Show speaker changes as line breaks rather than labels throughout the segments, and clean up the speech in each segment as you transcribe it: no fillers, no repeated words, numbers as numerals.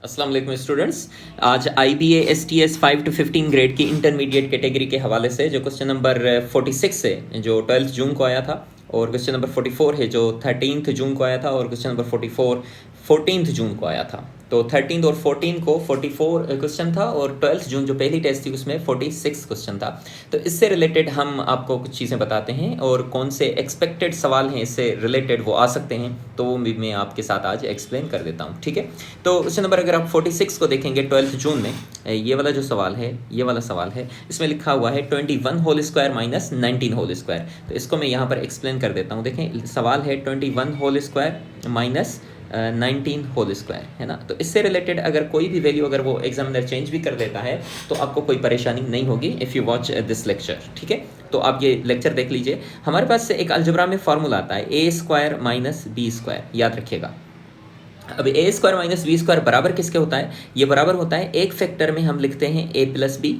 अस्सलाम वालेकुम स्टूडेंट्स। आज IBA STS 5 to 15 ग्रेड की इंटरमीडिएट कैटेगरी के हवाले से जो क्वेश्चन नंबर 46 है जो 12 जून को आया था, और क्वेश्चन नंबर 44 है जो 13 जून को आया था, और क्वेश्चन नंबर 44 14 जून को आया था। तो 13 और 14 को 44 क्वेश्चन था, और 12 जून जो पहली टेस्ट थी उसमें 46 क्वेश्चन था। तो इससे रिलेटेड हम आपको कुछ चीज़ें बताते हैं, और कौन से एक्सपेक्टेड सवाल हैं इससे रिलेटेड वो आ सकते हैं, तो वो भी मैं आपके साथ आज एक्सप्लेन कर देता हूँ। ठीक है, तो क्वेश्चन नंबर अगर आप 46 को देखेंगे 12 जून में, ये वाला जो सवाल है, ये वाला सवाल है, इसमें लिखा हुआ है 21 whole square minus 19 whole square. तो इसको मैं यहाँ पर एक्सप्लेन कर देता हूँ। देखें, सवाल है 21 whole square minus 19 whole square, है ना। तो इससे रिलेटेड अगर कोई भी वैल्यू अगर वो एग्जामिनर चेंज भी कर देता है तो आपको कोई परेशानी नहीं होगी if you watch this lecture. ठीक है, तो आप ये लेक्चर देख लीजिए। हमारे पास से एक अलजेब्रा में फार्मूला आता है A square minus B square, याद रखिएगा। अब ए स्क्वायर माइनस बी स्क्वायर बराबर किसके होता है? ये बराबर होता है एक फैक्टर में हम लिखते हैं ए प्लस बी,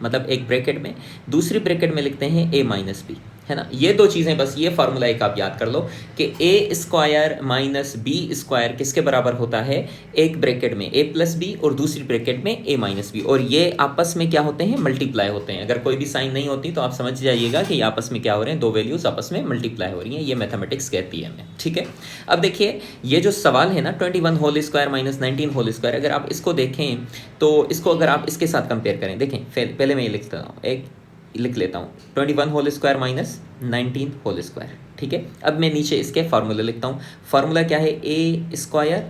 मतलब एक ब्रैकेट में, दूसरी ब्रैकेट में लिखते हैं ए माइनस बी, है ना। ये दो चीज़ें, बस ये फार्मूला एक आप याद कर लो कि ए स्क्वायर माइनस बी स्क्वायर किसके बराबर होता है? एक ब्रैकेट में ए प्लस बी और दूसरी ब्रैकेट में ए माइनस बी, और ये आपस में क्या होते हैं? मल्टीप्लाई होते हैं। अगर कोई भी साइन नहीं होती तो आप समझ जाइएगा कि आपस में क्या हो रहे हैं, दो वैल्यूज आपस में मल्टीप्लाई हो रही हैं। ये मैथमेटिक्स कहती है हमें। ठीक है, अब देखिए ये जो सवाल है ना 21 whole square minus 19 whole square, अगर आप इसको देखें तो इसको अगर आप इसके साथ कंपेयर करें, देखें पहले मैं ये लिखता हूँ, एक लिख लेता हूँ 21 whole square minus 19 whole square. ठीक है, अब मैं नीचे इसके फार्मूले लिखता हूँ। फार्मूला क्या है? A square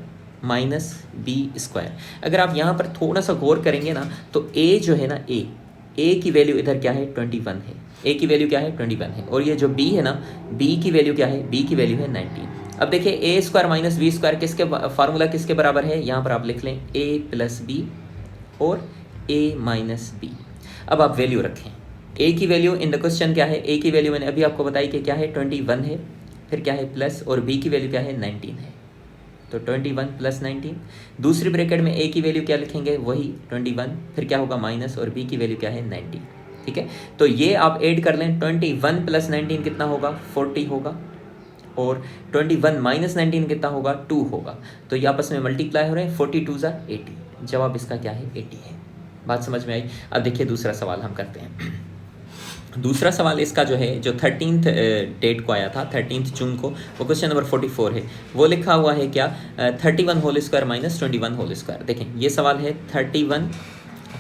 minus B square. अगर आप यहाँ पर थोड़ा सा गौर करेंगे ना तो ए जो है ना, ए की वैल्यू इधर क्या है? 21 है। ए की वैल्यू क्या है? 21 है। और ये जो बी है ना, बी की वैल्यू क्या है? बी की वैल्यू है 19। अब देखिए ए स्क्वायर माइनस बी स्क्वायर किसके फार्मूला किसके बराबर है? यहाँ पर आप लिख लें ए प्लस बी और ए माइनस बी। अब आप वैल्यू रखें। ए की वैल्यू इन द क्वेश्चन क्या है? ए की वैल्यू मैंने अभी आपको बताई कि क्या है? 21 है, फिर क्या है? प्लस, और बी की वैल्यू क्या है? 19 है। तो 21 प्लस 19। दूसरी ब्रैकेट में ए की वैल्यू क्या लिखेंगे? वही 21, फिर क्या होगा? माइनस, और बी की वैल्यू क्या है? 19। ठीक है, तो ये आप ऐड कर लें। 21 प्लस 19 कितना होगा? 40 होगा, और 21 माइनस 19 कितना होगा? 2 होगा। तो ये आपस में मल्टीप्लाई हो रहे हैं। 42 ज़ा 80। जवाब इसका क्या है? 80 है। बात समझ में आई? अब देखिए दूसरा सवाल हम करते हैं। दूसरा सवाल इसका जो है, जो 13 डेट को आया था, 13 जून को, वो क्वेश्चन नंबर 44 है। वो लिखा हुआ है क्या? 31 whole square minus 21 whole square. देखें ये सवाल है 31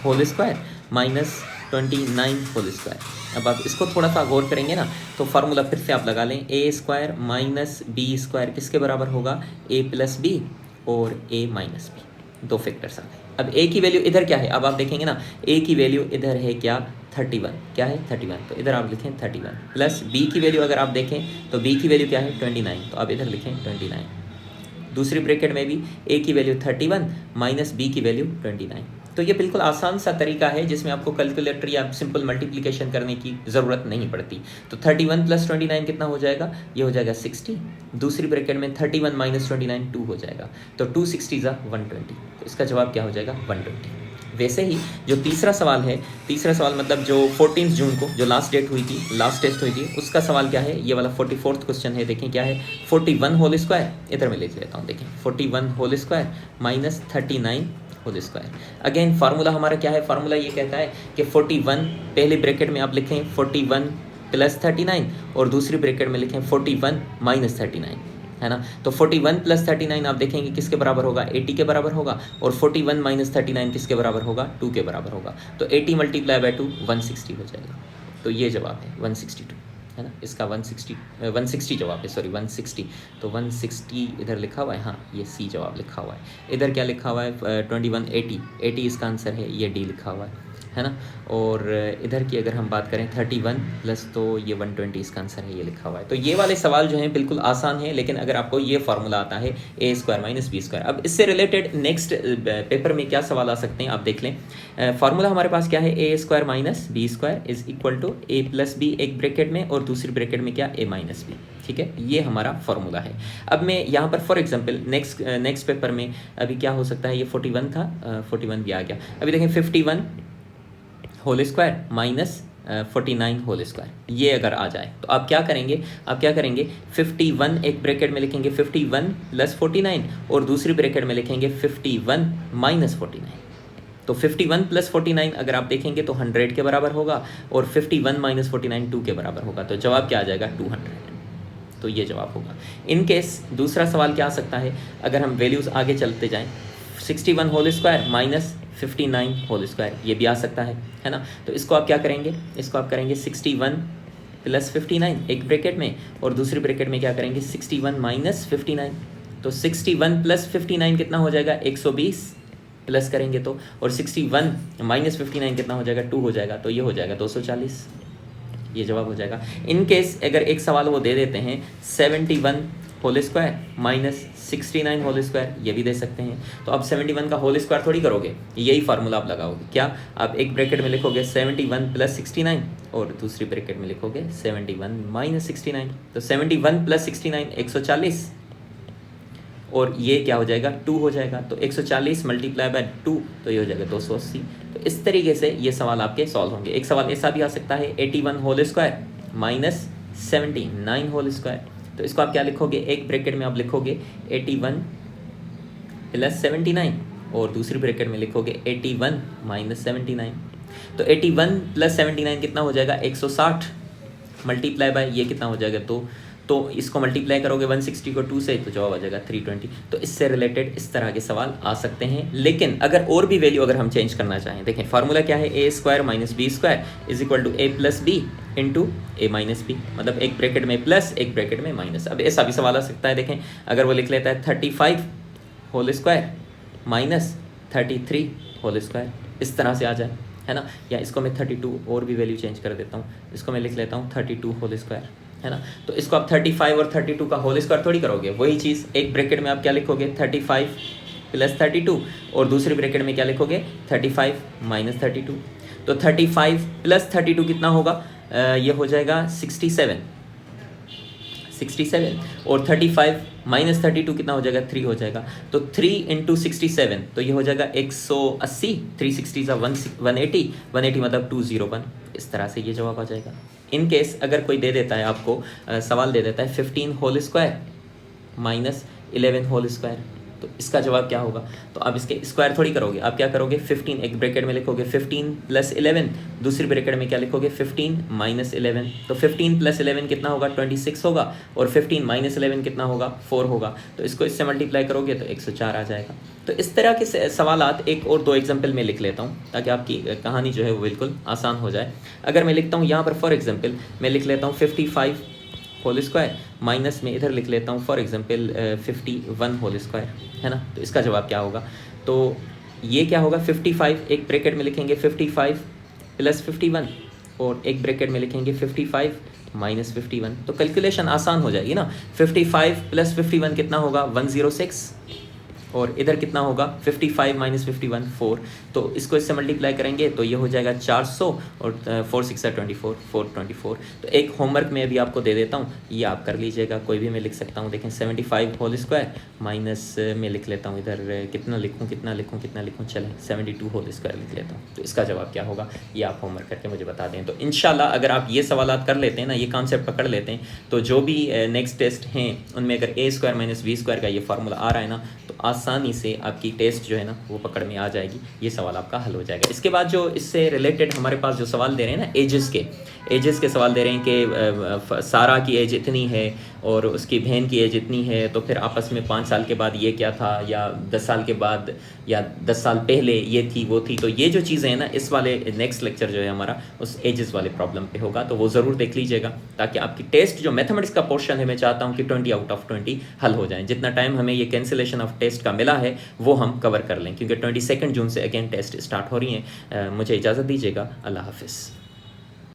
whole square minus 29 whole square. अब आप इसको थोड़ा सा गौर करेंगे ना तो फार्मूला फिर से आप लगा लें। ए स्क्वायर माइनस बी स्क्वायर किसके बराबर होगा? ए प्लस बी और ए माइनस बी, दो फैक्टर्स आ गए। अब ए की वैल्यू इधर क्या है? अब आप देखेंगे ना, ए की वैल्यू इधर है क्या? 31। क्या है? 31। तो इधर आप लिखें 31, प्लस बी की वैल्यू अगर आप देखें तो बी की वैल्यू क्या है? 29। तो आप इधर लिखें 29। दूसरी ब्रैकेट में भी ए की वैल्यू 31 माइनस बी की वैल्यू 29। तो ये बिल्कुल आसान सा तरीका है जिसमें आपको कैलकुलेटर या सिंपल मल्टीप्लिकेशन करने की ज़रूरत नहीं पड़ती। तो 31 प्लस 29 कितना हो जाएगा? ये हो जाएगा 60। दूसरी ब्रैकेट में 31 माइनस 29 2 हो जाएगा। तो 260 ज़ा 120। तो इसका जवाब क्या हो जाएगा? 120। वैसे ही जो तीसरा सवाल है, तीसरा सवाल मतलब जो 14 जून को जो लास्ट डेट हुई थी, लास्ट टेस्ट हुई थी, उसका सवाल क्या है? ये वाला 44th क्वेश्चन है। देखें क्या है? 41 होल स्क्वायर, इधर मैं लिख लेता हूँ। देखें 41 whole square minus 39 whole square. Again formula हमारा क्या है? फार्मूला ये कहता है कि 41 पहले ब्रैकेट में आप लिखें 41 प्लस 39, और दूसरी ब्रैकेट में लिखें 41 माइनस 39, है ना। तो 41 प्लस 39 आप देखेंगे किसके बराबर होगा? 80 के बराबर होगा, और 41 माइनस 39 किसके बराबर होगा? 2 के बराबर होगा। तो 80 मल्टीप्लाई बाय 2 160 हो जाएगा। तो ये जवाब है 162, है ना। इसका 160 जवाब है, सॉरी 160। तो 160 इधर लिखा हुआ है, हाँ ये सी जवाब लिखा हुआ है। इधर क्या लिखा हुआ है? 21 80 इसका आंसर है, ये डी लिखा हुआ है ना। और इधर की अगर हम बात करें 31 प्लस, तो ये 120 इसका आंसर है, ये लिखा हुआ है। तो ये वाले सवाल जो हैं बिल्कुल आसान है, लेकिन अगर आपको ये फार्मूला आता है A square minus B square. अब इससे रिलेटेड नेक्स्ट पेपर में क्या सवाल आ सकते हैं आप देख लें। फार्मूला हमारे पास क्या है? A square minus B square is equal to A plus B एक ब्रैकेट में, और दूसरी ब्रैकेट में क्या? A minus B. ठीक है, ये हमारा फार्मूला है। अब मैं यहाँ पर फॉर एग्जांपल नेक्स्ट पेपर में अभी क्या हो सकता है? ये 41 था, 41 भी आ गया। अभी देखें 51 whole square minus 49 whole square, ये अगर आ जाए तो आप क्या करेंगे, 51 एक ब्रैकेट में लिखेंगे 51 प्लस 49 और दूसरी ब्रैकेट में लिखेंगे 51 माइनस 49। तो 51 प्लस 49 अगर आप देखेंगे तो 100 के बराबर होगा और 51 माइनस 49 2 के बराबर होगा। तो जवाब क्या आ जाएगा, 200। तो ये जवाब होगा। इन केस दूसरा सवाल क्या आ सकता है, अगर हम वैल्यूज़ आगे चलते जाएं, 61 whole square minus 59 whole square, ये भी आ सकता है ना। तो इसको आप क्या करेंगे, इसको आप करेंगे 61 प्लस 59 एक ब्रैकेट में और दूसरी ब्रैकेट में क्या करेंगे 61 माइनस 59। तो 61 प्लस 59 कितना हो जाएगा 120 प्लस करेंगे तो, और 61 माइनस 59 कितना हो जाएगा 2 हो जाएगा। तो ये हो जाएगा 240, ये जवाब हो जाएगा। इन केस अगर एक सवाल वो दे देते हैं 71 whole square minus 69 whole square, ये भी दे सकते हैं। तो अब 71 का होल स्क्वायर थोड़ी करोगे, यही फार्मूला आप लगाओगे। क्या, आप एक ब्रैकेट में लिखोगे 71 प्लस 69 और दूसरी ब्रैकेट में लिखोगे 71 माइनस 69। तो 71 प्लस 69 140 और ये क्या हो जाएगा 2 हो जाएगा। तो 140 मल्टीप्लाई बाय 2 तो ये हो जाएगा 280। तो इस तरीके से ये सवाल आपके सॉल्व होंगे। एक सवाल ऐसा भी आ सकता है 81 whole square minus 79 whole square. तो इसको आप क्या लिखोगे, एक ब्रैकेट में आप लिखोगे 81 प्लस 79 और दूसरी ब्रैकेट में लिखोगे 81 माइनस 79। तो 81 प्लस 79 कितना हो जाएगा 160 मल्टीप्लाई बाय ये कितना हो जाएगा तो इसको मल्टीप्लाई करोगे 160 को 2 से तो जवाब आ जाएगा 320। तो इससे रिलेटेड इस तरह के सवाल आ सकते हैं। लेकिन अगर और भी वैल्यू अगर हम चेंज करना चाहें, देखें फार्मूला क्या है, A square minus B square is equal to A plus B into A minus B, मतलब एक ब्रैकेट में प्लस एक ब्रैकेट में माइनस। अब ऐसा भी सवाल आ सकता है, देखें अगर वो लिख लेता है 35 whole square minus 33 whole square, इस तरह से आ जाए, है ना। या इसको मैं 32 और भी वैल्यू चेंज कर देता हूँ, इसको मैं लिख लेता हूँ 32 होल स्क्वायर, है ना। तो इसको आप 35 और 32 का होल स्क्वायर थोड़ी करोगे, वही चीज़ एक ब्रैकेट में आप क्या लिखोगे 35 प्लस 32 और दूसरी ब्रैकेट में क्या लिखोगे 35 माइनस 32। तो 35 प्लस 32 कितना होगा, ये हो जाएगा 67 और 35 माइनस 32 कितना हो जाएगा 3 हो जाएगा। तो 3 इंटू 67 तो ये हो जाएगा 180, 360 सा 180 मतलब 201। इस तरह से ये जवाब आ जाएगा। इन केस अगर कोई दे देता है आपको सवाल दे देता है 15 whole square minus 11 whole square, तो इसका जवाब क्या होगा। तो आप इसके स्क्वायर थोड़ी करोगे, आप क्या करोगे 15 एक ब्रैकेट में लिखोगे 15 प्लस 11, दूसरी ब्रैकेट में क्या लिखोगे 15 माइनस 11। तो 15 प्लस 11 कितना होगा 26 होगा और 15 माइनस 11 कितना होगा 4 होगा। तो इसको इससे मल्टीप्लाई करोगे तो 104 आ जाएगा। तो इस तरह के सवालात एक और दो एग्जाम्पल में लिख लेता हूँ ताकि आपकी कहानी जो है वो बिल्कुल आसान हो जाए। अगर मैं लिखता हूँ यहाँ पर फॉर एग्जाम्पल मैं लिख लेता हूँ 55 होल स्क्वायर माइनस में इधर लिख लेता हूँ फॉर एग्जांपल 51 होल स्क्वायर, है ना। तो इसका जवाब क्या होगा, तो ये क्या होगा 55 एक ब्रैकेट में लिखेंगे 55 प्लस 51 और एक ब्रैकेट में लिखेंगे 55 माइनस 51। तो कैलकुलेशन आसान हो जाएगी ना। 55 प्लस 51 कितना होगा 106 और इधर कितना होगा 55 माइनस 51 4। तो इसको इससे मल्टीप्लाई करेंगे तो ये हो जाएगा 400 और 4 6 24 424। तो एक होमवर्क में अभी आपको दे देता हूँ, ये आप कर लीजिएगा। कोई भी मैं लिख सकता हूँ, देखें 75 होल स्क्वायर माइनस में लिख लेता हूँ इधर कितना लिखूँ चलें 72 होल स्क्वायर लिख लेता हूँ। तो इसका जवाब क्या होगा ये आप होमवर्क करके मुझे बता दें। तो इंशाल्लाह अगर आप ये सवाल कर लेते हैं ना, ये कॉन्सेप्ट पकड़ लेते हैं, तो जो भी नेक्स्ट टेस्ट हैं उनमें अगर ए स्क्वायर माइनस बी स्क्वायर का ये फार्मूला आ रहा है ना, तो आसानी से आपकी टेस्ट जो है ना वो पकड़ में आ जाएगी, ये सवाल आपका हल हो जाएगा। इसके बाद जो इससे रिलेटेड हमारे पास जो सवाल दे रहे हैं ना एजेस के सवाल दे रहे हैं कि सारा की एज इतनी है और उसकी बहन की एज इतनी है, तो फिर आपस में 5 साल के बाद ये क्या था, या 10 साल के बाद या 10 साल पहले ये थी वो थी। तो ये जो चीज़ें हैं ना, इस वाले नेक्स्ट लेक्चर जो है हमारा उस एजेस वाले प्रॉब्लम पे होगा, तो वो ज़रूर देख लीजिएगा ताकि आपकी टेस्ट जो मैथमेटिक्स का पोर्शन है मैं चाहता हूँ कि 20 आउट ऑफ 20 हल हो जाए। जितना टाइम हमें ये कैंसिलेशन ऑफ टेस्ट का मिला है वो हम कवर कर लें, क्योंकि 22 जून से अगेन टेस्ट स्टार्ट हो रही हैं। मुझे इजाज़त दीजिएगा, अल्लाह हाफिज़।